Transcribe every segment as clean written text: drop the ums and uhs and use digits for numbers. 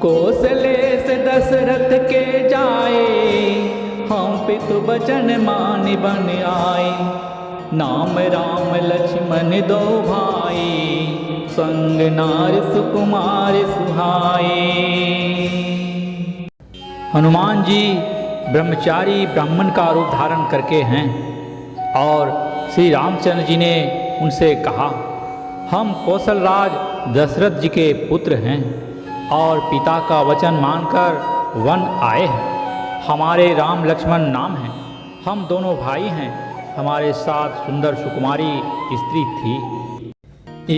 कौशले से दशरथ के जाए, हम पितु बचन मान बन आए। नाम राम लक्ष्मण दो भाई, संग नार सुकुमार सुहाए। हनुमान जी ब्रह्मचारी ब्राह्मण का रूप धारण करके हैं और श्री रामचंद्र जी ने उनसे कहा, हम कौशलराज दशरथ जी के पुत्र हैं और पिता का वचन मानकर वन आए हैं। हमारे राम लक्ष्मण नाम हैं, हम दोनों भाई हैं। हमारे साथ सुंदर सुकुमारी स्त्री थी।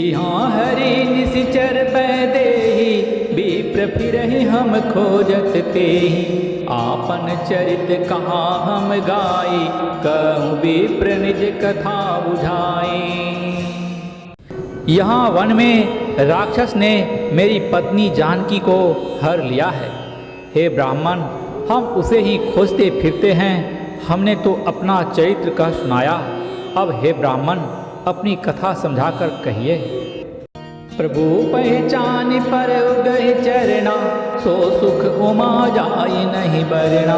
यहाँ हरि निशिचर बैदेही, विप्र फिरहि हम खोजत तेहि। आपन चरित कहा हम गाई, कहूँ विप्र निज कथा बुझाई। यहाँ वन में राक्षस ने मेरी पत्नी जानकी को हर लिया है। हे ब्राह्मण, हम उसे ही खोजते फिरते हैं। हमने तो अपना चरित्र कह सुनाया, अब हे ब्राह्मण अपनी कथा समझाकर कहिए। प्रभु पहचान पर गए चरना, सो सुख उमा जाय नहीं बरना।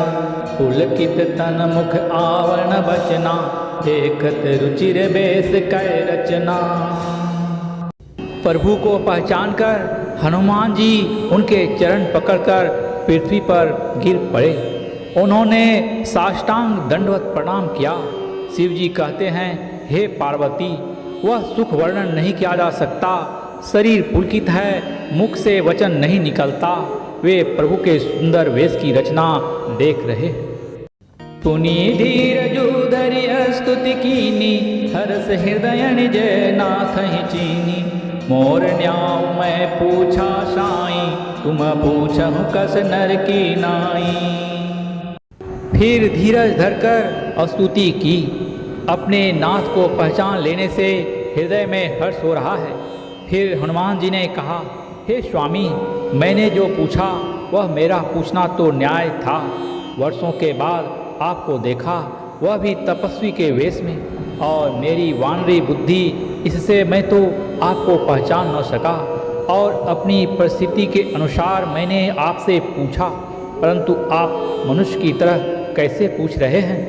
पुलकित तन मुख आवरण बचना, देखत रुचिर बेस कै रचना। प्रभु को पहचान कर हनुमान जी उनके चरण पकड़कर पृथ्वी पर गिर पड़े। उन्होंने साष्टांग दंडवत प्रणाम किया। शिव जी कहते हैं, हे पार्वती, वह सुख वर्णन नहीं किया जा सकता। शरीर पुलकित है, मुख से वचन नहीं निकलता। वे प्रभु के सुंदर वेश की रचना देख रहे। पुनि धीरजु धरि स्तुति कीनी, हर्ष हृदय निज नाथ ही चीनी। मोर न्याव मैं पूछा साई, तुम पूछहु कस नर की नाई। फिर धीरज धरकर स्तुति की। अपने नाथ को पहचान लेने से हृदय में हर्ष हो रहा है। फिर हनुमान जी ने कहा, हे स्वामी, मैंने जो पूछा वह मेरा पूछना तो न्याय था। वर्षों के बाद आपको देखा, वह भी तपस्वी के वेश में, और मेरी वानरी बुद्धि, इससे मैं तो आपको पहचान न सका। और अपनी परिस्थिति के अनुसार मैंने आपसे पूछा, परंतु आप मनुष्य की तरह कैसे पूछ रहे हैं।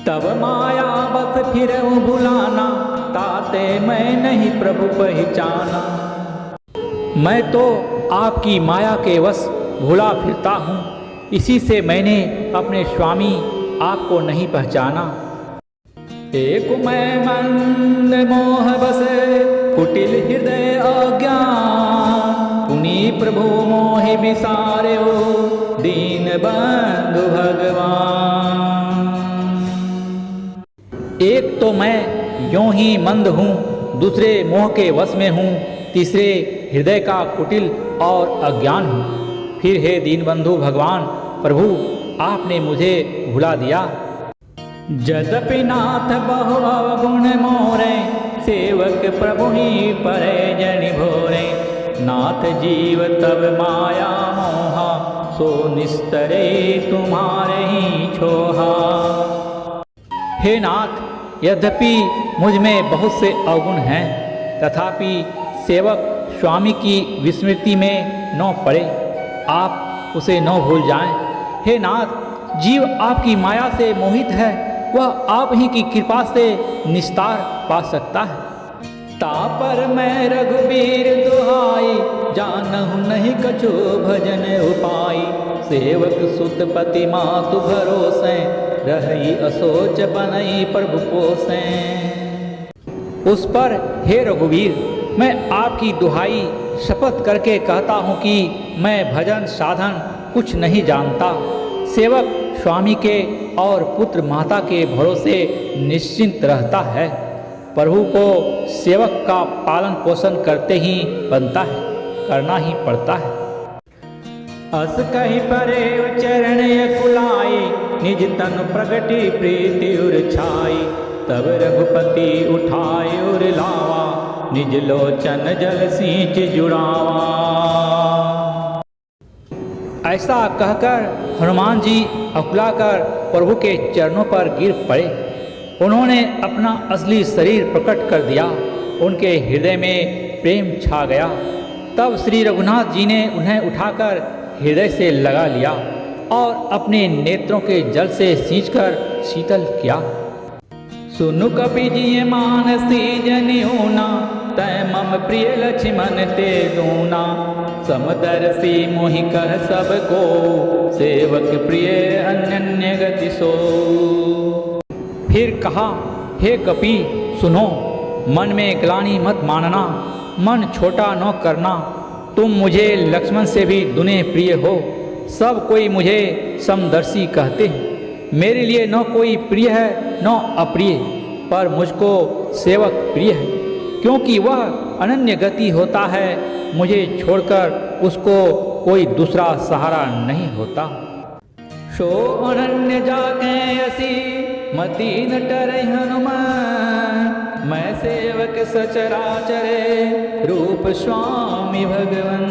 तब माया बस फिरऊं भुलाना, ताते मैं नहीं प्रभु पहचाना। मैं तो आपकी माया के वश भुला फिरता हूँ, इसी से मैंने अपने स्वामी आपको नहीं पहचाना। एक मैं मंद मोह बसे, कुटिल हृदय अज्ञान। पुनि प्रभु मोहि बिसारे हो, दीन बंधु भगवान। एक तो मैं यों ही मंद हूँ, दूसरे मोह के वश में हूँ, तीसरे हृदय का कुटिल और अज्ञान हूँ। फिर हे दीनबंधु भगवान प्रभु, आपने मुझे भुला दिया। जदपि नाथ बहु अवगुण मोरे, सेवक प्रभु ही परे जनि भोरे। नाथ जीव तब माया मोहा, सो निस्तरे तुम्हारे ही छोहा। हे नाथ, यद्यपि मुझ में बहुत से अवगुण हैं, तथापि सेवक स्वामी की विस्मृति में न पड़े, आप उसे न भूल जाएं। हे नाथ, जीव आपकी माया से मोहित है, वह आप ही की कृपा से निस्तार पा सकता है। तापर मैं रघुबीर दुहाई, जानहु नहीं कछु भजन उपाई। सेवक सुत पति मातु भरोसे, रही असोच बनई प्रभु पोसे। उस पर हे रघुवीर, मैं आपकी दुहाई शपथ करके कहता हूँ कि मैं भजन साधन कुछ नहीं जानता। सेवक स्वामी के और पुत्र माता के भरोसे निश्चिंत रहता है। प्रभु को सेवक का पालन पोषण करते ही बनता है, करना ही पड़ता है। अस कहि परे चरण कुलाई, निज तन प्रगति प्रीति उर छाई। तब रघुपति उठाए उर लावा, निज लोचन जल सींच जुड़ावा। ऐसा कहकर हनुमान जी अकुलाकर प्रभु के चरणों पर गिर पड़े। उन्होंने अपना असली शरीर प्रकट कर दिया। उनके हृदय में प्रेम छा गया। तब श्री रघुनाथ जी ने उन्हें उठाकर हृदय से लगा लिया और अपने नेत्रों के जल से सींचकर शीतल किया। सुनु कपि जिय मानसी जनियोना, तय मम प्रिय लक्ष्मण ते दूना। समदर्शी मोहि कह सबको, सेवक प्रिय अनन्य गति सो। फिर कहा, हे कपि सुनो, मन में ग्लानि मत मानना, मन छोटा न करना। तुम मुझे लक्ष्मण से भी दुने प्रिय हो। सब कोई मुझे समदर्शी कहते हैं। मेरे लिए न कोई प्रिय है न अप्रिय, पर मुझको सेवक प्रिय है, क्योंकि वह अनन्य गति होता है। मुझे छोड़कर उसको कोई दूसरा सहारा नहीं होता। सो अनन्य जाके असी मति न टरै हनुमान, मैं सेवक सचराचरे रूप स्वामी भगवन।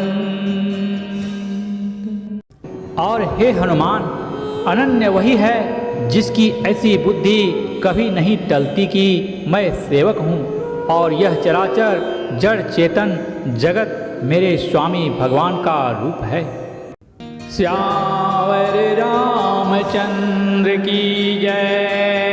और हे हनुमान, अनन्य वही है जिसकी ऐसी बुद्धि कभी नहीं टलती कि मैं सेवक हूँ, और यह चराचर जड़ चेतन जगत मेरे स्वामी भगवान का रूप है। श्यावर रामचंद्र की जय।